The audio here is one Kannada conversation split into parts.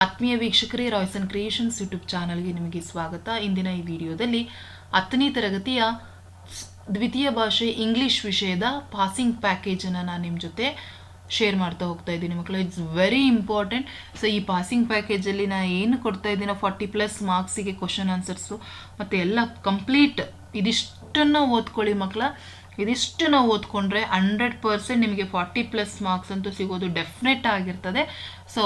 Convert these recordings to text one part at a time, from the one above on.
ಆತ್ಮೀಯ ವೀಕ್ಷಕರೇ, ರಾಯ್ಸ್ ಅಂಡ್ ಕ್ರಿಯೇಷನ್ಸ್ ಯೂಟ್ಯೂಬ್ ಚಾನಲ್ಗೆ ನಿಮಗೆ ಸ್ವಾಗತ. ಇಂದಿನ ಈ ವಿಡಿಯೋದಲ್ಲಿ 10ನೇ ತರಗತಿಯ ದ್ವಿತೀಯ ಭಾಷೆ ಇಂಗ್ಲಿಷ್ ವಿಷಯದ ಪಾಸಿಂಗ್ ಪ್ಯಾಕೇಜನ್ನು ನಾನು ನಿಮ್ಮ ಜೊತೆ ಶೇರ್ ಮಾಡ್ತಾ ಹೋಗ್ತಾ ಇದ್ದೀನಿ ಮಕ್ಕಳು. It's very important. ಸೊ ಈ ಪಾಸಿಂಗ್ ಪ್ಯಾಕೇಜಲ್ಲಿ ನಾನು ಏನು ಕೊಡ್ತಾ ಇದ್ದೀನೋ 40+ ಮಾರ್ಕ್ಸಿಗೆ ಕ್ವಶನ್ ಆನ್ಸರ್ಸು ಮತ್ತು ಎಲ್ಲ ಕಂಪ್ಲೀಟ್ ಇದಿಷ್ಟನ್ನು ಓದ್ಕೊಳ್ಳಿ ಮಕ್ಕಳ. ಇದಿಷ್ಟನ್ನು ಓದ್ಕೊಂಡ್ರೆ 100% ನಿಮಗೆ 40+ ಮಾರ್ಕ್ಸ್ ಅಂತೂ ಸಿಗೋದು ಡೆಫಿನೆಟ್ ಆಗಿರ್ತದೆ. ಸೊ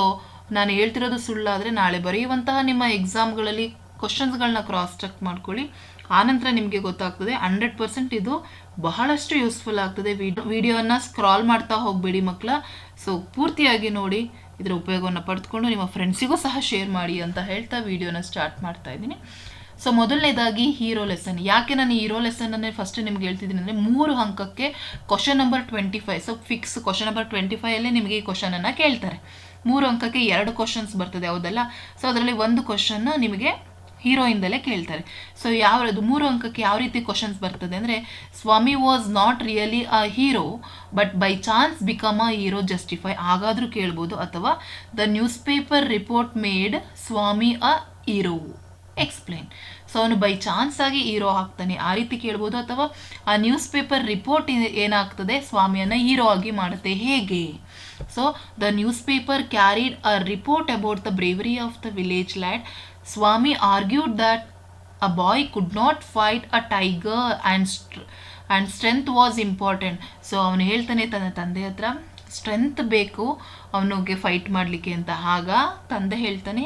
ನಾನು ಹೇಳ್ತಿರೋದು ಸುಳ್ಳಾದರೆ ನಾಳೆ ಬರೆಯುವಂತಹ ನಿಮ್ಮ ಎಕ್ಸಾಮ್ಗಳಲ್ಲಿ ಕ್ವಶನ್ಸ್ಗಳನ್ನ ಕ್ರಾಸ್ ಚೆಕ್ ಮಾಡ್ಕೊಳ್ಳಿ. ಆನಂತರ ನಿಮಗೆ ಗೊತ್ತಾಗ್ತದೆ. 100% ಇದು ಬಹಳಷ್ಟು ಯೂಸ್ಫುಲ್ ಆಗ್ತದೆ. ವಿಡಿಯೋನ ಸ್ಕ್ರಾಲ್ ಮಾಡ್ತಾ ಹೋಗಬೇಡಿ ಮಕ್ಕಳ. ಸೊ ಪೂರ್ತಿಯಾಗಿ ನೋಡಿ, ಇದರ ಉಪಯೋಗವನ್ನು ಪಡೆದುಕೊಂಡು ನಿಮ್ಮ ಫ್ರೆಂಡ್ಸಿಗೂ ಸಹ ಶೇರ್ ಮಾಡಿ ಅಂತ ಹೇಳ್ತಾ ವಿಡಿಯೋನ ಸ್ಟಾರ್ಟ್ ಮಾಡ್ತಾ ಇದ್ದೀನಿ. ಸೊ ಮೊದಲನೇದಾಗಿ ಹೀರೋ ಲೆಸನ್. ಯಾಕೆ ನಾನು ಹೀರೋ ಲೆಸನ್ನನ್ನೇ ಫಸ್ಟ್ ನಿಮ್ಗೆ ಹೇಳ್ತಿದ್ದೀನಿ ಅಂದರೆ 3 ಅಂಕಕ್ಕೆ question number 25. So fix question number 25 ನಿಮಗೆ ಈ ಕ್ವಶನನ್ನು ಕೇಳ್ತಾರೆ. 3 ಅಂಕಕ್ಕೆ 2 ಕ್ವಶನ್ಸ್ ಬರ್ತದೆ, ಹೌದಲ್ಲ? ಸೊ ಅದರಲ್ಲಿ ಒಂದು ಕ್ವಶನ್ ನಿಮಗೆ ಹೀರೋಯಿಂದಲೇ ಕೇಳ್ತಾರೆ. ಸೊ ಯಾವ್ದು 3 ಅಂಕಕ್ಕೆ ಯಾವ ರೀತಿ ಕ್ವಶನ್ಸ್ ಬರ್ತದೆ ಅಂದರೆ, Swami was not really a hero but by chance become a hero justify, ಹಾಗಾದರೂ ಕೇಳ್ಬೋದು. ಅಥವಾ the newspaper report made Swami a hero explain. So ಅವನು ಬೈ ಚಾನ್ಸ್ ಆಗಿ ಹೀರೋ ಆಗ್ತಾನೆ, ಆ ರೀತಿ ಕೇಳ್ಬೋದು. ಅಥವಾ ಆ ನ್ಯೂಸ್ ಪೇಪರ್ ರಿಪೋರ್ಟ್ ಏನಾಗ್ತದೆ, ಸ್ವಾಮಿಯನ್ನು ಹೀರೋ ಆಗಿ ಮಾಡುತ್ತೆ, ಹೇಗೆ? So the newspaper carried a report about the bravery of the village lad. Swami argued that a boy could not fight a tiger and strength was important. So ಅವನು ಹೇಳ್ತಾನೆ ತನ್ನ ತಂದೆ ಹತ್ರ ಸ್ಟ್ರೆಂತ್ ಬೇಕು ಅವನಿಗೆ ಫೈಟ್ ಮಾಡಲಿಕ್ಕೆ ಅಂತ. ಆಗ ತಂದೆ ಹೇಳ್ತಾನೆ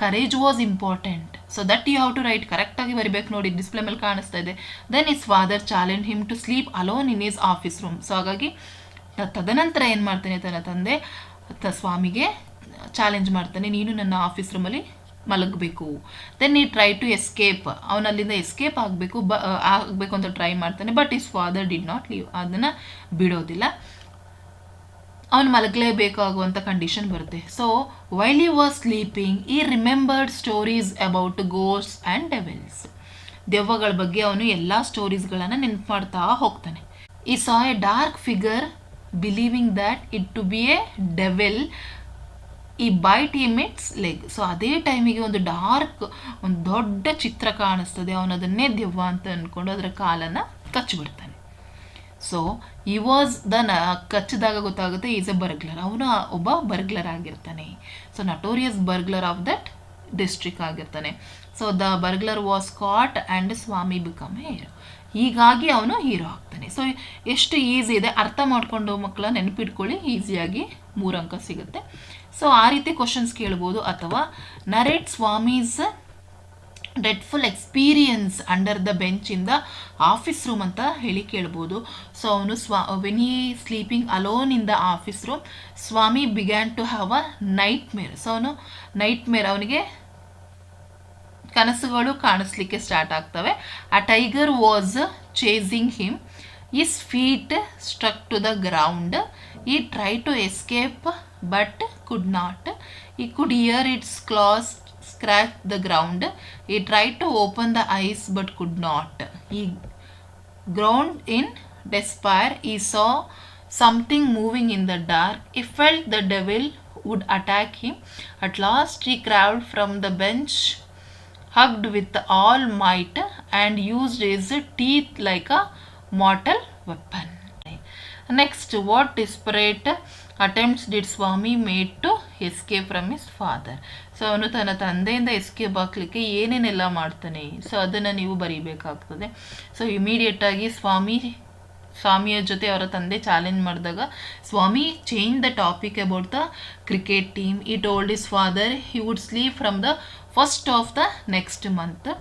courage was important. So that you have to write. ಕರೆಕ್ಟಾಗಿ ಬರಿಬೇಕು ನೋಡಿ, ಡಿಸ್ಪ್ಲೇ ಮೇಲೆ ಕಾಣಿಸ್ತಾ ಇದೆ. Then his father challenge him to sleep alone in his office room. So ಹಾಗಾಗಿ ತದನಂತರ ಏನು ಮಾಡ್ತಾನೆ, ತನ್ನ ತಂದೆ ಸ್ವಾಮಿಗೆ ಚಾಲೆಂಜ್ ಮಾಡ್ತಾನೆ, ನೀನು ನನ್ನ ಆಫೀಸ್ ರೂಮಲ್ಲಿ ಮಲಗಬೇಕು. Then he try to escape. ಅವನಲ್ಲಿಂದ ಎಸ್ಕೇಪ್ ಆಗಬೇಕು ಅಂತ ಟ್ರೈ ಮಾಡ್ತಾನೆ. But his father did not leave. ಅದನ್ನು ಬಿಡೋದಿಲ್ಲ, ಅವನು ಮಲಗಲೇಬೇಕಾಗುವಂಥ ಕಂಡೀಷನ್ ಬರುತ್ತೆ. So while he was sleeping he remembered stories about ghosts and devils. ದೆವ್ವಗಳ ಬಗ್ಗೆ ಅವನು ಎಲ್ಲ ಸ್ಟೋರೀಸ್ಗಳನ್ನು ನೆನಪು ಮಾಡ್ತಾ ಹೋಗ್ತಾನೆ. He saw a dark figure believing that it to be a devil he bite him its leg. So ಅದೇ ಟೈಮಿಗೆ ಒಂದು ದೊಡ್ಡ ಚಿತ್ರ ಕಾಣಿಸ್ತದೆ. ಅವನು ಅದನ್ನೇ ದೆವ್ವ ಅಂತ ಅಂದ್ಕೊಂಡು ಅದರ ಕಾಲನ್ನು ಕಚ್ಚಿಬಿಡ್ತಾನೆ. ಸೊ ಈ ವಾಸ್ ಕಚ್ಚಿದಾಗ ಗೊತ್ತಾಗುತ್ತೆ ಈಸ್ ಎ ಬರ್ಗ್ಲರ್. ಅವನು ಒಬ್ಬ ಬರ್ಗ್ಲರ್ ಆಗಿರ್ತಾನೆ. So notorious burglar of that district ಆಗಿರ್ತಾನೆ. So the burglar was caught and Swami become a hero. ಹೀಗಾಗಿ ಅವನು ಹೀರೋ ಆಗ್ತಾನೆ. ಸೊ ಎಷ್ಟು ಈಸಿ ಇದೆ, ಅರ್ಥ ಮಾಡಿಕೊಂಡು ಮಕ್ಕಳ ನೆನಪಿಟ್ಕೊಳ್ಳಿ, ಈಸಿಯಾಗಿ 3 ಅಂಕ ಸಿಗುತ್ತೆ. ಸೊ ಆ ರೀತಿ ಕ್ವಶನ್ಸ್ ಕೇಳ್ಬೋದು. ಅಥವಾ narrate Swami's dreadful experience under the bench in the office room ಅಂತ ಹೇಳಿ ಕೇಳ್ಬೋದು. ಸೊ ಅವನು when he sleeping alone in the office room Swami began to have a nightmare. So ಅವನು ಅವನಿಗೆ ಕನಸುಗಳು ಕಾಣಿಸ್ಲಿಕ್ಕೆ ಸ್ಟಾರ್ಟ್ ಆಗ್ತವೆ. A tiger was chasing him. His feet struck to the ground. He try to escape but could not. He could hear its claws scratch the ground. He tried to open the eyes but could not. He groaned in despair. He saw something moving in the dark. He felt the devil would attack him. At last he crawled from the bench, hugged with all might, and used his teeth like a mortal weapon. Next, what desperate attempts did Swami made to escape from his father? So ಅವನು ತನ್ನ ತಂದೆಯಿಂದ ಎಸ್ಕೇಪ್ ಹಾಕ್ಲಿಕ್ಕೆ ಏನೇನೆಲ್ಲ ಮಾಡ್ತಾನೆ. ಸೊ ಅದನ್ನು ನೀವು ಬರೀಬೇಕಾಗ್ತದೆ. ಸೊ ಇಮಿಡಿಯೇಟಾಗಿ ಸ್ವಾಮಿಯ ಜೊತೆ ಅವರ ತಂದೆ ಚಾಲೆಂಜ್ ಮಾಡಿದಾಗ Swami change the topic about the cricket team. He told his father he would sleep from the first of the next month.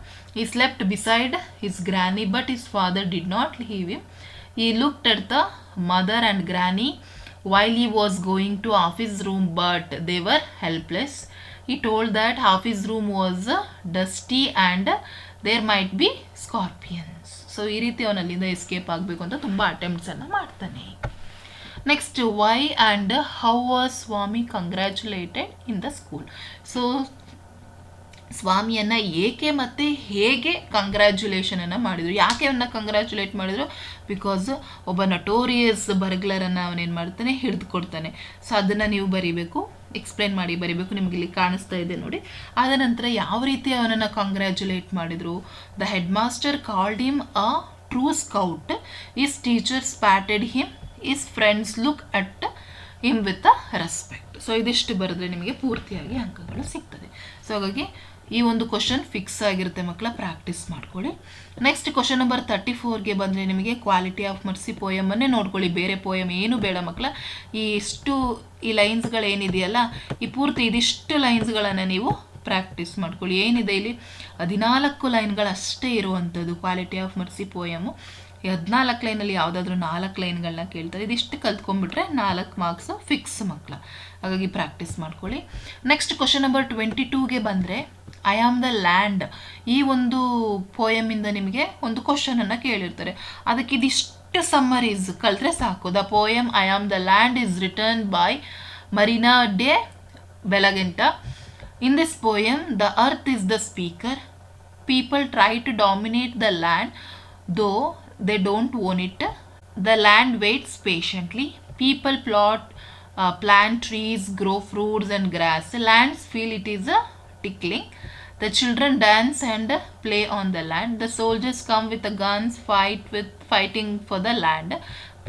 He slept beside his granny but his father did not leave him. He looked at the mother and granny while he was going to office room but they were helpless. He told that office room was dusty and there might be scorpions. So ಈ ರೀತಿ ಅವನಲ್ಲಿಂದ ಎಸ್ಕೇಪ್ ಆಗಬೇಕು ಅಂತ ತುಂಬ ಅಟೆಂಪ್ಟ್ಸನ್ನು ಮಾಡ್ತಾನೆ. Next, why and how was Swami congratulated in the school. So ಸ್ವಾಮಿಯನ್ನು ಏಕೆ ಮತ್ತು ಹೇಗೆ ಕಂಗ್ರ್ಯಾಚುಲೇಷನನ್ನು ಮಾಡಿದರು, ಯಾಕೆ ಅವನ್ನ ಕಂಗ್ರ್ಯಾಚುಲೇಟ್ ಮಾಡಿದರು? ಬಿಕಾಸ್ ಒಬ್ಬ ನಟೋರಿಯಸ್ ಬರ್ಗ್ಲರನ್ನು ಅವನೇನು ಮಾಡ್ತಾನೆ, ಹಿಡಿದುಕೊಡ್ತಾನೆ. ಸೊ ಅದನ್ನು ನೀವು ಬರೀಬೇಕು. ಎಕ್ಸ್ಪ್ಲೇನ್ ಮಾಡಿ ಬರೀಬೇಕು. ನಿಮಗೆ ಇಲ್ಲಿ ಕಾಣಿಸ್ತಾ ಇದೆ ನೋಡಿ. ಆದ ನಂತರ ಯಾವ ರೀತಿ ಅವನನ್ನು ಕಾಂಗ್ರ್ಯಾಚುಲೇಟ್ ಮಾಡಿದರು. The head master called him a true scout, is teachers patted him, is friends look at him with a respect. So ಇದಿಷ್ಟು ಬರೆದ್ರೆ ನಿಮಗೆ ಪೂರ್ತಿಯಾಗಿ ಅಂಕಗಳು ಸಿಗ್ತದೆ. ಸೊ ಹಾಗಾಗಿ ಈ ಒಂದು ಕ್ವಶನ್ ಫಿಕ್ಸ್ ಆಗಿರುತ್ತೆ ಮಕ್ಕಳ, ಪ್ರಾಕ್ಟೀಸ್ ಮಾಡ್ಕೊಳ್ಳಿ. ನೆಕ್ಸ್ಟ್ ಕ್ವಶನ್ ನಂಬರ್ 34ಗೆ ಬಂದರೆ ನಿಮಗೆ ಕ್ವಾಲಿಟಿ ಆಫ್ ಮರ್ಸಿ ಪೋಯಮನ್ನೇ ನೋಡ್ಕೊಳ್ಳಿ, ಬೇರೆ ಪೋಯಮ್ ಏನು ಬೇಡ ಮಕ್ಕಳ. ಈ ಲೈನ್ಸ್ಗಳೇನಿದೆಯಲ್ಲ, ಈ ಪೂರ್ತಿ ಇದಿಷ್ಟು ಲೈನ್ಸ್ಗಳನ್ನು ನೀವು ಪ್ರಾಕ್ಟೀಸ್ ಮಾಡ್ಕೊಳ್ಳಿ. ಏನಿದೆ ಇಲ್ಲಿ 14 ಲೈನ್ಗಳಷ್ಟೇ ಇರುವಂಥದ್ದು ಕ್ವಾಲಿಟಿ ಆಫ್ ಮರ್ಸಿ ಪೋಯಮು. ಈ 14 ಲೈನಲ್ಲಿ ಯಾವುದಾದ್ರೂ 4 ಲೈನ್ಗಳನ್ನ ಕೇಳ್ತಾರೆ. ಇದಿಷ್ಟು ಕಲ್ತ್ಕೊಂಡ್ಬಿಟ್ರೆ 4 ಮಾರ್ಕ್ಸು ಫಿಕ್ಸ್ ಮಕ್ಕಳ. ಹಾಗಾಗಿ ಪ್ರಾಕ್ಟೀಸ್ ಮಾಡ್ಕೊಳ್ಳಿ. ನೆಕ್ಸ್ಟ್ ಕ್ವಶನ್ ನಂಬರ್ 22ಗೆ ಬಂದರೆ ಐ ಆಮ್ ದ ಲ್ಯಾಂಡ್, ಈ ಒಂದು ಪೋಯಮಿಂದ ನಿಮಗೆ ಒಂದು ಕ್ವಶನನ್ನು ಕೇಳಿರ್ತಾರೆ. ಅದಕ್ಕೆ ಇದಿಷ್ಟು ಸಮ್ಮರೀಸ್ ಕಲಿತ್ರೆ ಸಾಕು. The poem I am the land is return by Marina de Bellagente. In this poem, the earth is the speaker. People try to dominate the land, though they don't own it. The land waits patiently. People plant trees, grow fruits and grass. Lands feel it is a tickling. The children dance and play on the land. The soldiers come with the guns, fighting for the land.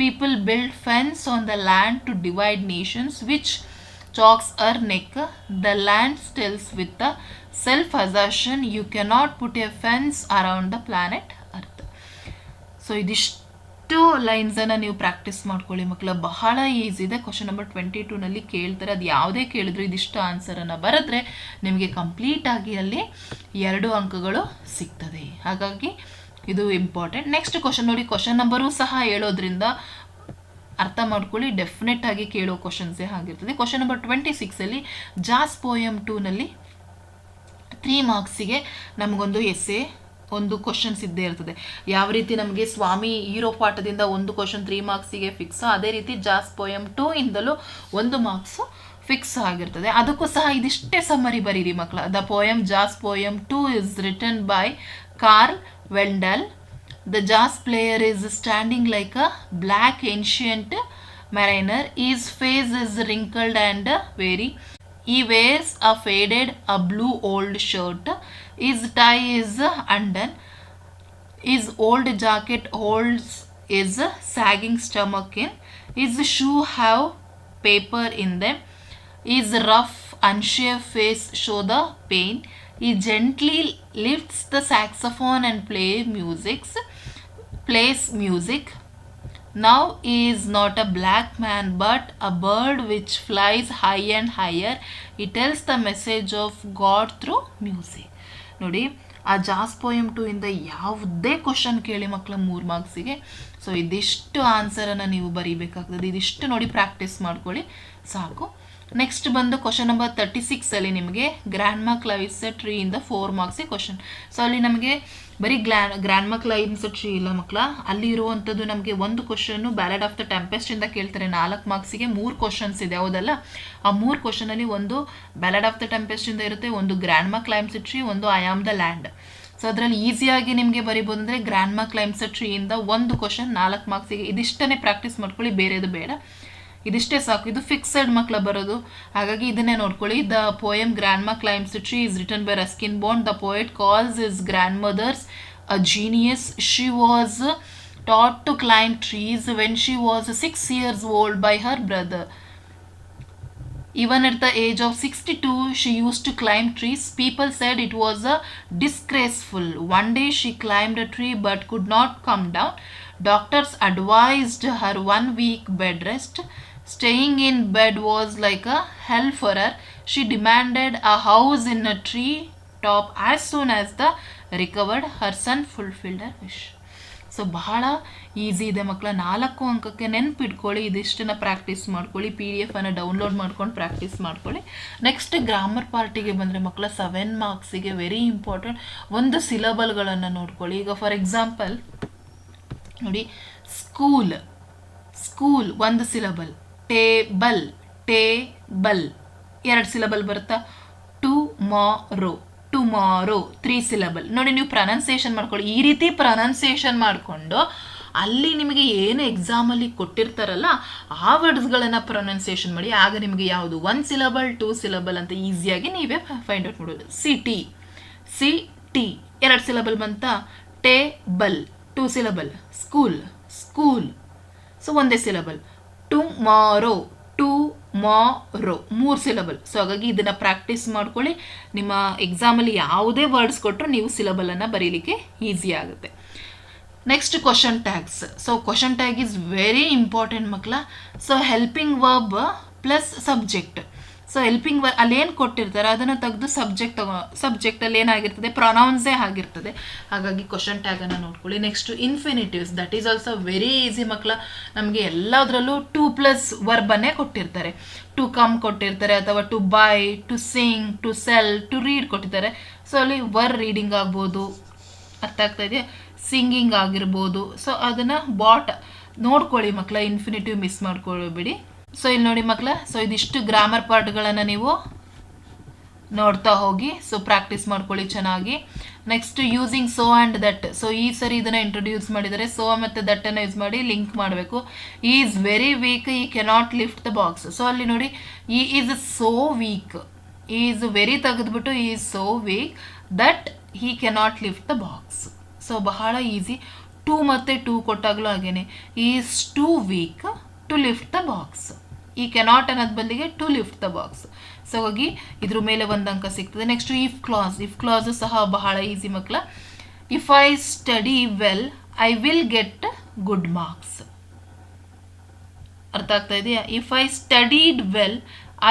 People build fence on the land to divide nations, which chalks her neck. The land tells with the self-assertion, you cannot put a fence around the planet Earth. So ಇದಿಷ್ಟು ಲೈನ್ಸನ್ನು ನೀವು ಪ್ರಾಕ್ಟೀಸ್ ಮಾಡ್ಕೊಳ್ಳಿ ಮಕ್ಕಳ. ಬಹಳ ಈಸಿ ಇದೆ. ಕ್ವಶನ್ ನಂಬರ್ 22ನಲ್ಲಿ ಕೇಳ್ತಾರೆ. ಅದು ಯಾವುದೇ ಕೇಳಿದ್ರು ಇದಿಷ್ಟು ಆನ್ಸರನ್ನು ಬರೆದ್ರೆ ನಿಮಗೆ ಕಂಪ್ಲೀಟಾಗಿ ಅಲ್ಲಿ 2 ಅಂಕಗಳು ಸಿಗ್ತದೆ. ಹಾಗಾಗಿ ಇದು ಇಂಪಾರ್ಟೆಂಟ್. ನೆಕ್ಸ್ಟ್ ಕ್ವಶನ್ ನೋಡಿ, ಕ್ವಶನ್ ನಂಬರು ಸಹ ಹೇಳೋದ್ರಿಂದ ಅರ್ಥ ಮಾಡ್ಕೊಳ್ಳಿ. ಡೆಫಿನೆಟ್ ಆಗಿ ಕೇಳೋ ಕ್ವಶನ್ಸೇ ಆಗಿರ್ತದೆ. ಕ್ವಶನ್ ನಂಬರ್ 26ಅಲ್ಲಿ ಜಾಸ್ ಪೋಯಮ್ 2ನಲ್ಲಿ 3 ಮಾರ್ಕ್ಸಿಗೆ ನಮಗೊಂದು ಎಸ್ಸೆ ಒಂದು ಕ್ವಶನ್ಸ್ ಇದ್ದೇ ಇರ್ತದೆ. ಯಾವ ರೀತಿ ನಮಗೆ ಸ್ವಾಮಿ ಹೀರೋ ಪಾಠದಿಂದ ಒಂದು ಕ್ವಶನ್ 3 ಮಾರ್ಕ್ಸಿಗೆ ಫಿಕ್ಸ್, ಅದೇ ರೀತಿ ಜಾಸ್ ಪೋಯಮ್ 2 ಇಂದಲೂ 1 ಮಾರ್ಕ್ಸು ಫಿಕ್ಸ್ ಆಗಿರ್ತದೆ. ಅದಕ್ಕೂ ಸಹ ಇದಿಷ್ಟೇ ಸಮ್ಮರಿ ಬರೀರಿ ಮಕ್ಕಳ. The poem jazz poem 2 is written by Carl Wendell. The jazz player is standing like a black ancient mariner. His face is wrinkled and weary. He wears a blue old shirt. His tie is undone. His old jacket holds his sagging stomach in. His shoes have paper in them. His rough, unshaved face shows the pain. He gently lifts the saxophone and plays music. Now he is not a black man but a bird which flies high and higher. He tells the message of God through music. ನೋಡಿ, ಆ ಜಾಸ್ ಪೋಯಮ್ 2 ಇಂದ ಯಾವುದೇ ಕ್ವಶನ್ ಕೇಳಿ ಮಕ್ಕಳ 3 ಮಾರ್ಕ್ಸಿಗೆ. ಸೊ ಇದಿಷ್ಟು ಆನ್ಸರನ್ನು ನೀವು ಬರೀಬೇಕಾಗ್ತದೆ. ಇದಿಷ್ಟು ನೋಡಿ ಪ್ರಾಕ್ಟೀಸ್ ಮಾಡ್ಕೊಳ್ಳಿ ಸಾಕು. ನೆಕ್ಸ್ಟ್ ಬಂದು ಕ್ವಶನ್ ನಂಬರ್ 36ಅಲ್ಲಿ ನಿಮಗೆ ಗ್ರ್ಯಾಂಡ್ ಕ್ಲೈಮ್ಸ್ ಟ್ರೀ ಇಂದ 4 ಮಾರ್ಕ್ಸಿಗೆ ಕ್ವಶನ್. ಸೊ ಅಲ್ಲಿ ನಮಗೆ ಬರೀ ಗ್ರ್ಯಾಂಡ್ ಕ್ಲೈಮ್ಸ್ ಟ್ರೀ ಇಲ್ಲ ಮಕ್ಕಳ, ಅಲ್ಲಿ ಇರುವಂಥದ್ದು ನಮಗೆ ಒಂದು question ballad of the tempest ಇಂದ ಕೇಳ್ತಾರೆ 4 ಮಾರ್ಕ್ಸಿಗೆ. 3 ಕ್ವಶನ್ಸ್ ಇದೆ ಹೌದಲ್ಲ. ಆ 3 ಕ್ವಶನಲ್ಲಿ ಒಂದು ಬ್ಯಾಲೆಡ್ ಆಫ್ ದ ಟೆಂಪೆಸ್ಟ್ ಇಂದ ಇರುತ್ತೆ, ಒಂದು ಗ್ರ್ಯಾಂಡ್ ಕ್ಲೈಮ್ಸ್ ಟ್ರೀ, ಒಂದು I am the land. So ಅದರಲ್ಲಿ ಈಸಿಯಾಗಿ ನಿಮಗೆ ಬರಿಬೋದು ಅಂದರೆ ಗ್ರ್ಯಾಂಡ್ ಕ್ಲೈಮ್ಸ್ ಟ್ರೀ ಇಂದ 1 ಕ್ವಶನ್ 4 ಮಾರ್ಕ್ಸಿಗೆ. ಇದಿಷ್ಟನ್ನೇ ಪ್ರಾಕ್ಟೀಸ್ ಮಾಡ್ಕೊಳ್ಳಿ, ಬೇರೆದು ಬೇಡ. ಇದಿಷ್ಟೇ ಸಾಕು. ಇದು ಫಿಕ್ಸೆಡ್ ಮಕ್ಕಳ ಬರೋದು, ಹಾಗಾಗಿ ಇದನ್ನೇ ನೋಡ್ಕೊಳ್ಳಿ. The poem grand climbs tree is written by Ruskin Bond. The poet calls his grandmother's a genius. She was taught to climb trees when she was 6 years old by her brother. Even at the age of 62, she used to climb trees. People said it was disgraceful. One day she climbed a tree but could not come down. Doctors advised her 1 week bed rest. Staying in bed was like a hell for her. She demanded a house in a tree top as soon as the recovered. Her son fulfilled her wish. So ಬಹಳ ಈಸಿ ಇದೆ ಮಕ್ಕಳ. 4 ಅಂಕಕ್ಕೆ ನೆನ್ಪಿಟ್ಕೊಳ್ಳಿ. ಇದಿಷ್ಟನ್ನು ಪ್ರಾಕ್ಟೀಸ್ ಮಾಡ್ಕೊಳ್ಳಿ. PDF ಅನ್ನು ಡೌನ್ಲೋಡ್ ಮಾಡ್ಕೊಂಡು ಪ್ರಾಕ್ಟೀಸ್ ಮಾಡ್ಕೊಳ್ಳಿ. ನೆಕ್ಸ್ಟ್ ಗ್ರಾಮರ್ ಪಾರ್ಟಿಗೆ ಬಂದರೆ ಮಕ್ಕಳ 7 ಮಾರ್ಕ್ಸಿಗೆ ವೆರಿ ಇಂಪಾರ್ಟೆಂಟ್ ಒಂದು ಸಿಲಬಲ್ಗಳನ್ನು ನೋಡ್ಕೊಳ್ಳಿ. ಈಗ ಫಾರ್ ಎಕ್ಸಾಂಪಲ್ ನೋಡಿ, ಸ್ಕೂಲ್ 1 ಸಿಲಬಲ್, ಟೇಬಲ್ 2 ಸಿಲಬಲ್ ಬರುತ್ತಾ. Tomorrow 3 syllable. ನೋಡಿ, ನೀವು ಪ್ರೊನೌನ್ಸಿಯೇಷನ್ ಮಾಡ್ಕೊಳ್ಳಿ. ಈ ರೀತಿ ಪ್ರೊನೌನ್ಸಿಯೇಷನ್ ಮಾಡಿಕೊಂಡು ಅಲ್ಲಿ ನಿಮಗೆ ಏನು ಎಕ್ಸಾಮಲ್ಲಿ ಕೊಟ್ಟಿರ್ತಾರಲ್ಲ ಆ ವರ್ಡ್ಸ್ಗಳನ್ನು ಪ್ರೊನೌನ್ಸಿಯೇಷನ್ ಮಾಡಿ. ಆಗ ನಿಮಗೆ ಯಾವುದು 1 ಸಿಲಬಲ್ 2 ಸಿಲಬಲ್ ಅಂತ ಈಸಿಯಾಗಿ ನೀವೇ ಫೈಂಡ್ ಔಟ್ ಮಾಡೋದು. ಸಿಟಿ 2 ಸಿಲಬಲ್ ಬಂತ. Table 2 syllable. ಸ್ಕೂಲ್ ಸೊ ಒಂದೇ ಸಿಲಬಲ್. Tomorrow 3 syllable. ಸೊ ಹಾಗಾಗಿ ಇದನ್ನು ಪ್ರಾಕ್ಟೀಸ್ ಮಾಡ್ಕೊಳ್ಳಿ. ನಿಮ್ಮ ಎಕ್ಸಾಮಲ್ಲಿ ಯಾವುದೇ ವರ್ಡ್ಸ್ ಕೊಟ್ಟರು ನೀವು ಸಿಲಬಲನ್ನು ಬರೀಲಿಕ್ಕೆ ಈಸಿ ಆಗುತ್ತೆ. Next question tags. So question tag is very important ಮಕ್ಕಳ. So helping verb plus subject. So helping verb ಅಲ್ಲೇನು ಕೊಟ್ಟಿರ್ತಾರೆ ಅದನ್ನು ತೆಗೆದು ಸಬ್ಜೆಕ್ಟಲ್ಲಿ ಏನಾಗಿರ್ತದೆ, ಪ್ರೊನೌನ್ಸೇ ಆಗಿರ್ತದೆ. ಹಾಗಾಗಿ ಕ್ವಶನ್ ಟ್ಯಾಗನ್ನು ನೋಡ್ಕೊಳ್ಳಿ. Next ಇನ್ಫಿನಿಟಿವ್ಸ್, that is also very easy ಮಕ್ಕಳ. ನಮಗೆ ಎಲ್ಲದರಲ್ಲೂ 2+ ವರ್ಬನ್ನೇ ಕೊಟ್ಟಿರ್ತಾರೆ. ಟು ಕಮ್ ಕೊಟ್ಟಿರ್ತಾರೆ, ಅಥವಾ to buy, to sing, to sell, to read ಕೊಟ್ಟಿರ್ತಾರೆ. ಸೊ ಅಲ್ಲಿ ರೀಡಿಂಗ್ ಆಗ್ಬೋದು, ಅರ್ಥ ಆಗ್ತಾ ಇದೆಯಾ, ಸಿಂಗಿಂಗ್ ಆಗಿರ್ಬೋದು. ಸೊ ಅದನ್ನು ನೋಡ್ಕೊಳ್ಳಿ ಮಕ್ಕಳ, ಇನ್ಫಿನಿಟಿವ್ ಮಿಸ್ ಮಾಡ್ಕೊಳ್ಬೇಡಿ. ಸೊ ಇಲ್ಲಿ ನೋಡಿ ಮಕ್ಕಳ, ಸೊ ಇದಿಷ್ಟು ಗ್ರಾಮರ್ ಪಾರ್ಟ್ಗಳನ್ನು ನೀವು ನೋಡ್ತಾ ಹೋಗಿ. ಸೊ ಪ್ರಾಕ್ಟೀಸ್ ಮಾಡ್ಕೊಳ್ಳಿ ಚೆನ್ನಾಗಿ. Next using so and that. So ಈ ಸರಿ ಇದನ್ನು ಇಂಟ್ರೊಡ್ಯೂಸ್ ಮಾಡಿದರೆ ಸೋ ಮತ್ತು ದಟ್ಟನ್ನು ಯೂಸ್ ಮಾಡಿ ಲಿಂಕ್ ಮಾಡಬೇಕು. Is very weak, he cannot lift the box. So ಅಲ್ಲಿ ನೋಡಿ, he is so weak, is very ತೆಗೆದ್ಬಿಟ್ಟು is so weak that he cannot lift the box. So ಬಹಳ ಈಸಿ. 2 ಮತ್ತು 2 ಕೊಟ್ಟಾಗಲೂ ಹಾಗೇನೆ, is too weak to lift the box. He cannot ಅನ್ನೋದು ಬದಲಿಗೆ to lift the box. So ಹಾಗಾಗಿ ಇದ್ರ ಮೇಲೆ 1 ಅಂಕ ಸಿಗ್ತದೆ. ನೆಕ್ಸ್ಟ್ ಇಫ್ ಕ್ಲಾಸು ಸಹ ಬಹಳ ಈಸಿ ಮಕ್ಕಳ. If I study well I will get good marks. ಅರ್ಥ ಆಗ್ತಾ ಇದೆಯಾ? If I studied well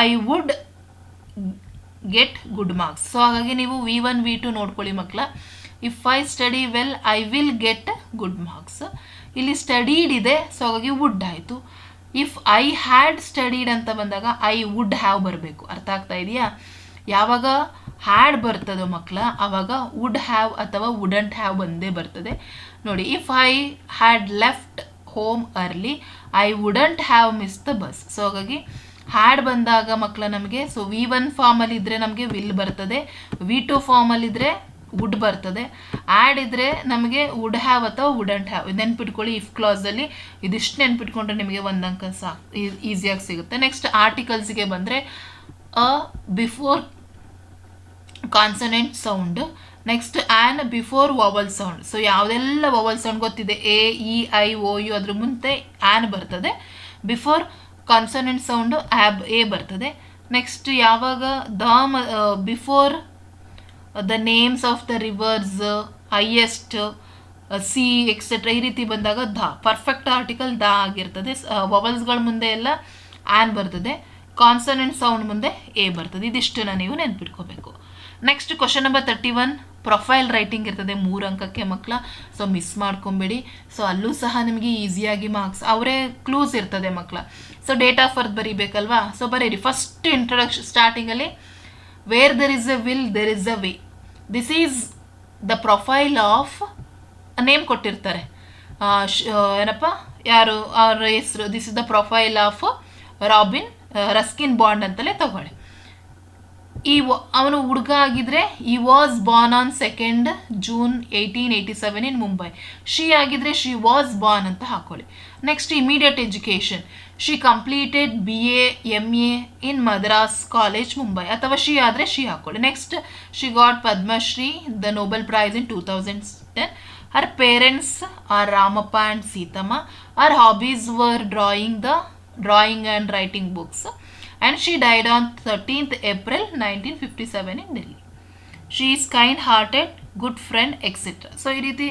I would get good marks. So ಹಾಗಾಗಿ ನೀವು V1 V2 ನೋಡ್ಕೊಳ್ಳಿ ಮಕ್ಕಳ. If I study well I will get good marks. ಇಲ್ಲಿ ಸ್ಟಡೀಡ್ ಇದೆ, ಸೊ ಹಾಗಾಗಿ ವುಡ್ ಆಯಿತು. ಇಫ್ ಐ ಹ್ಯಾಡ್ ಸ್ಟಡೀಡ್ ಅಂತ ಬಂದಾಗ ಐ ವುಡ್ ಹ್ಯಾವ್ ಬರಬೇಕು. ಅರ್ಥ ಆಗ್ತಾ ಇದೆಯಾ? ಯಾವಾಗ ಹ್ಯಾಡ್ ಬರ್ತದೋ ಮಕ್ಕಳ ಆವಾಗ ವುಡ್ ಹ್ಯಾವ್ ಅಥವಾ ವುಡಂಟ್ ಹ್ಯಾವ್ ಬಂದೇ ಬರ್ತದೆ. ನೋಡಿ, if I had left home early I wouldn't have miss the bus. So ಹಾಗಾಗಿ ಹ್ಯಾಡ್ ಬಂದಾಗ ಮಕ್ಕಳ ನಮಗೆ, ಸೊ V1 ಫಾರ್ಮಲ್ಲಿ ಇದ್ದರೆ ನಮಗೆ ವಿಲ್ ಬರ್ತದೆ, V2 ಫಾರ್ಮಲ್ಲಿದ್ದರೆ ವುಡ್ ಬರ್ತದೆ. ಆ್ಯಡ್ ಇದ್ದರೆ ನಮಗೆ ವುಡ್ ಹ್ಯಾವ್ ಅಥವಾ ವುಡಂಟ್ ಹ್ಯಾವ್. ನೆನ್ಪಿಟ್ಕೊಳ್ಳಿ, ಇಫ್ ಕ್ಲಾಸಲ್ಲಿ ಇದಿಷ್ಟು ನೆನ್ಪಿಟ್ಕೊಂಡ್ರೆ ನಿಮಗೆ 1 ಅಂಕ ಈಸಿಯಾಗಿ ಸಿಗುತ್ತೆ. ನೆಕ್ಸ್ಟ್ ಆರ್ಟಿಕಲ್ಸ್ಗೆ ಬಂದರೆ before consonant sound, next an before vowel sound. So ಯಾವುದೆಲ್ಲ ವಾವಲ್ ಸೌಂಡ್ ಗೊತ್ತಿದೆ, A E I O U, ಅದ್ರ ಮುಂದೆ ಆ್ಯನ್ ಬರ್ತದೆ. ಬಿಫೋರ್ ಕಾನ್ಸನೆಂಟ್ ಸೌಂಡು A ಬರ್ತದೆ. ನೆಕ್ಸ್ಟ್ ಯಾವಾಗ before the names of the rivers, highest, sea etcetera, ಈ ರೀತಿ ಬಂದಾಗ ಪರ್ಫೆಕ್ಟ್ ಆರ್ಟಿಕಲ್ ಆಗಿರ್ತದೆ. ವವಲ್ಸ್ಗಳ ಮುಂದೆ ಎಲ್ಲ ಆ್ಯನ್ ಬರ್ತದೆ, ಕಾನ್ಸನೆಂಟ್ ಸೌಂಡ್ ಮುಂದೆ A ಬರ್ತದೆ. ಇದಿಷ್ಟನ್ನು ನೀವು ನೆನ್ಪಿಟ್ಕೋಬೇಕು. Next question number 31, profile writing ಇರ್ತದೆ 3 ಅಂಕಕ್ಕೆ ಮಕ್ಕಳ. So miss ಮಾಡ್ಕೊಬೇಡಿ. ಸೊ ಅಲ್ಲೂ ಸಹ ನಿಮಗೆ ಈಸಿಯಾಗಿ ಮಾರ್ಕ್ಸ್ ಅವರೇ ಕ್ಲೂಸ್ ಇರ್ತದೆ ಮಕ್ಕಳ. ಸೊ ಡೇಟ್ ಆಫ್ ಬರ್ತ್ ಬರೀಬೇಕಲ್ವಾ? ಸೊ ಬರೀರಿ. ಫಸ್ಟ್ ಇಂಟ್ರೊಡಕ್ಷನ್ ಸ್ಟಾರ್ಟಿಂಗಲ್ಲಿ where there is a will there is a way. This is the profile of, name ಕೊಟ್ಟಿರ್ತಾರೆ, ಏನಪ್ಪ ಯಾರು ಅವ್ರ ಹೆಸರು, this is the profile of Ruskin Bond ಅಂತಲೇ ತಗೊಳ್ಳಿ. ಅವನು ಹುಡುಗ ಆಗಿದ್ರೆ he was born on 2nd June 1887 in Mumbai. She ಆಗಿದ್ರೆ ಶಿ ವಾಸ್ ಬಾರ್ನ್ ಅಂತ ಹಾಕೊಳ್ಳಿ. Next immediate education, she completed BA MA in Madras college Mumbai, ಅಥವಾ ಶಿ ಆದರೆ ಶಿ ಹಾಕೊಳ್ಳಿ. Next she got Padmashri the Nobel prize in 2010. Her parents are Ramappa and Seethamma. Her hobbies were drawing and writing books. And she died on 13th April 1957 in Delhi. She is kind-hearted, good friend, etc. So ಈ ರೀತಿ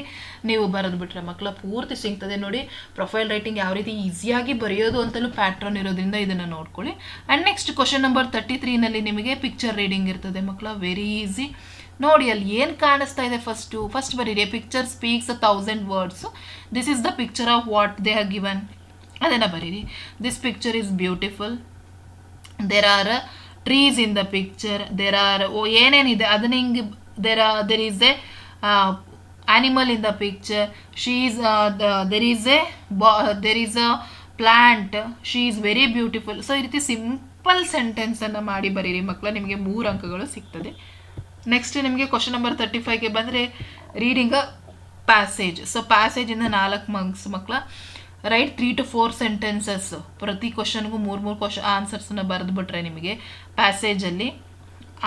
ನೀವು ಬರೆದುಬಿಟ್ರೆ ಮಕ್ಕಳ ಪೂರ್ತಿ ಸಿಗ್ತದೆ. ನೋಡಿ, ಪ್ರೊಫೈಲ್ ರೈಟಿಂಗ್ ಯಾವ ರೀತಿ ಈಸಿಯಾಗಿ ಬರೆಯೋದು ಅಂತಲೂ ಪ್ಯಾಟ್ರನ್ ಇರೋದ್ರಿಂದ ಇದನ್ನು ನೋಡ್ಕೊಳ್ಳಿ. ಆ್ಯಂಡ್ ನೆಕ್ಸ್ಟ್ ಕ್ವಶನ್ ನಂಬರ್ 33ನಲ್ಲಿ ನಿಮಗೆ ಪಿಕ್ಚರ್ ರೀಡಿಂಗ್ ಇರ್ತದೆ ಮಕ್ಕಳ. Very easy. ನೋಡಿ, ಅಲ್ಲಿ ಏನು ಕಾಣಿಸ್ತಾ ಇದೆ ಫಸ್ಟ್ ಬರೀರಿ. Picture speaks 1000 words. This is the picture of what they have given, ಅದನ್ನು ಬರೀರಿ. This picture is beautiful. There are trees in the picture. There are ಏನೇನಿದೆ ಅದನ್ನ ಹಿಂಗೆ there is a animal in the picture. There is a plant. She is very beautiful. So ಈ ರೀತಿ ಸಿಂಪಲ್ ಸೆಂಟೆನ್ಸನ್ನು ಮಾಡಿ ಬರೀರಿ ಮಕ್ಕಳ. ನಿಮಗೆ 3 ಅಂಕಗಳು ಸಿಗ್ತದೆ. ನೆಕ್ಸ್ಟ್ ನಿಮಗೆ ಕ್ವಶನ್ ನಂಬರ್ 35ಗೆ ಬಂದರೆ ರೀಡಿಂಗ್ ಪ್ಯಾಸೇಜ್. ಸೊ ಪ್ಯಾಸೇಜಿಂದ 4 ಮಾರ್ಕ್ಸ್ ಮಕ್ಕಳ. ರೈಟ್ 3 to 4 ಸೆಂಟೆನ್ಸಸ್, ಪ್ರತಿ ಕ್ವಶನ್ಗೂ 3 ಕ್ವಶನ್ ಆನ್ಸರ್ಸನ್ನ ಬರೆದುಬಿಟ್ರೆ ನಿಮಗೆ ಪ್ಯಾಸೇಜಲ್ಲಿ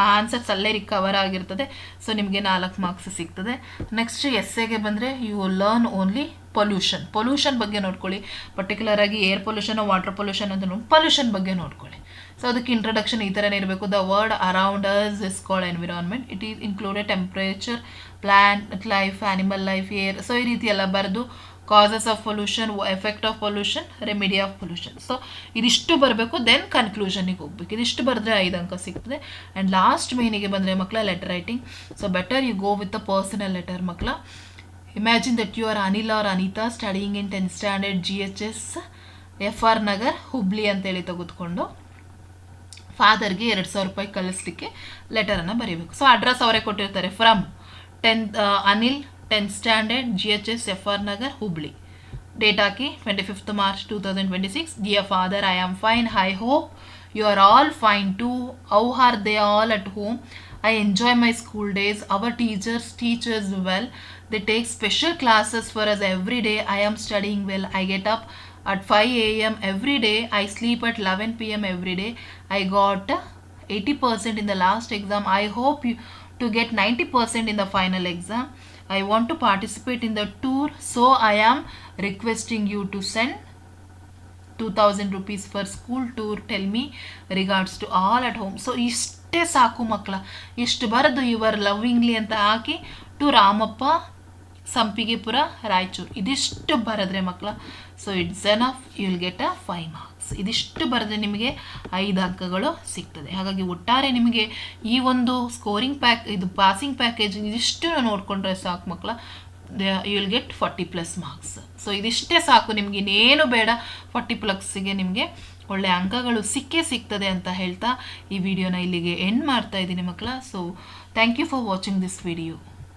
ಆ ಆನ್ಸರ್ಸ್ ಅಲ್ಲೇ ರಿಕವರ್ ಆಗಿರ್ತದೆ. ಸೊ ನಿಮಗೆ 4 ಮಾರ್ಕ್ಸ್ ಸಿಗ್ತದೆ. ನೆಕ್ಸ್ಟ್ ಎಸ್ಸೆಗೆ ಬಂದರೆ ಯು ಲರ್ನ್ ಓನ್ಲಿ ಪೊಲ್ಯೂಷನ್ ಬಗ್ಗೆ ನೋಡ್ಕೊಳ್ಳಿ. ಪರ್ಟಿಕ್ಯುಲರ್ ಆಗಿ ಏರ್ ಪೊಲ್ಯೂಷನ್, ವಾಟರ್ ಪೊಲ್ಯೂಷನ್ ಅಂತ ಪೊಲ್ಯೂಷನ್ ಬಗ್ಗೆ ನೋಡ್ಕೊಳ್ಳಿ. ಸೊ ಅದಕ್ಕೆ ಇಂಟ್ರಡಕ್ಷನ್ ಈ ಥರನೇ ಇರಬೇಕು. The word around us is called environment. It is included temperature, plant life, animal life, air. So ಈ ರೀತಿ ಎಲ್ಲ ಬರೆದು causes of pollution, effect of pollution, remedy of pollution. So ಇದಿಷ್ಟು ಬರಬೇಕು. ದೆನ್ ಕನ್ಕ್ಲೂಷನಿಗೆ ಹೋಗ್ಬೇಕು. ಇದಿಷ್ಟು ಬರೆದ್ರೆ 5 ಅಂಕ ಸಿಗ್ತದೆ. ಆ್ಯಂಡ್ ಲಾಸ್ಟ್ ಮೇನಿಗೆ ಬಂದರೆ ಮಕ್ಕಳ letter writing. So better you go with a personal letter ಮಕ್ಕಳ. Imagine that you are Anil or Anita studying in 10th standard GHS FR Nagar Hubli ಅಂತೇಳಿ ತೆಗೆದುಕೊಂಡು ಫಾದರ್ಗೆ 2,000 ರೂಪಾಯಿ ಕಳಿಸ್ಲಿಕ್ಕೆ ಲೆಟರನ್ನು ಬರೀಬೇಕು. ಸೊ ಅಡ್ರೆಸ್ ಅವರೇ ಕೊಟ್ಟಿರ್ತಾರೆ. From Anil 10th standard GHS FR Nagar Hubli. Date ಹಾಕಿ 25th March 2026. Dear father, I am fine. I hope you are all fine too. How are they all at home? I enjoy my school days. Our teachers teach us well. They take special classes for us every day. I am studying well. I get up at 5 a.m. every day. I sleep at 11 p.m. every day. I got 80% in the last exam. I hope you to get 90% in the final exam. I want to participate in the tour, so I am requesting you to send 2,000 rupees for school tour. Tell me regards to all at home. So ಇಷ್ಟೇ ಸಾಕು ಮಕ್ಕಳ. ಇಷ್ಟು ಬರೆದು ಯುವರ್ ಲವ್ವಿಂಗ್ಲಿ ಅಂತ ಹಾಕಿ ಟು ರಾಮಪ್ಪ, ಸಂಪಿಗೆಪುರ, ರಾಯಚೂರು. ಇದಿಷ್ಟು ಬರೆದ್ರೆ ಮಕ್ಕಳ, so it's enough. You will get a 5 marks. ಇದಿಷ್ಟು ಬರೆದ್ರೆ ನಿಮಗೆ 5 ಅಂಕಗಳು ಸಿಗ್ತದೆ. ಹಾಗಾಗಿ ಒಟ್ಟಾರೆ ನಿಮಗೆ ಈ ಒಂದು ಸ್ಕೋರಿಂಗ್ ಇದು ಪಾಸಿಂಗ್ ಪ್ಯಾಕೇಜ್ ಇದಿಷ್ಟು ನೋಡಿಕೊಂಡ್ರೆ ಸಾಕು ಮಕ್ಕಳ. You will get 40+ marks. So ಇದಿಷ್ಟೇ ಸಾಕು, ನಿಮ್ಗೆ ಇನ್ನೇನು ಬೇಡ. 40+ಗೆ ನಿಮಗೆ ಒಳ್ಳೆ ಅಂಕಗಳು ಸಿಗ್ತದೆ ಅಂತ ಹೇಳ್ತಾ ಈ ವಿಡಿಯೋನ ಇಲ್ಲಿಗೆ ಎಂಡ್ ಮಾಡ್ತಾ ಇದ್ದೀನಿ ಮಕ್ಕಳ. So thank you for watching this video.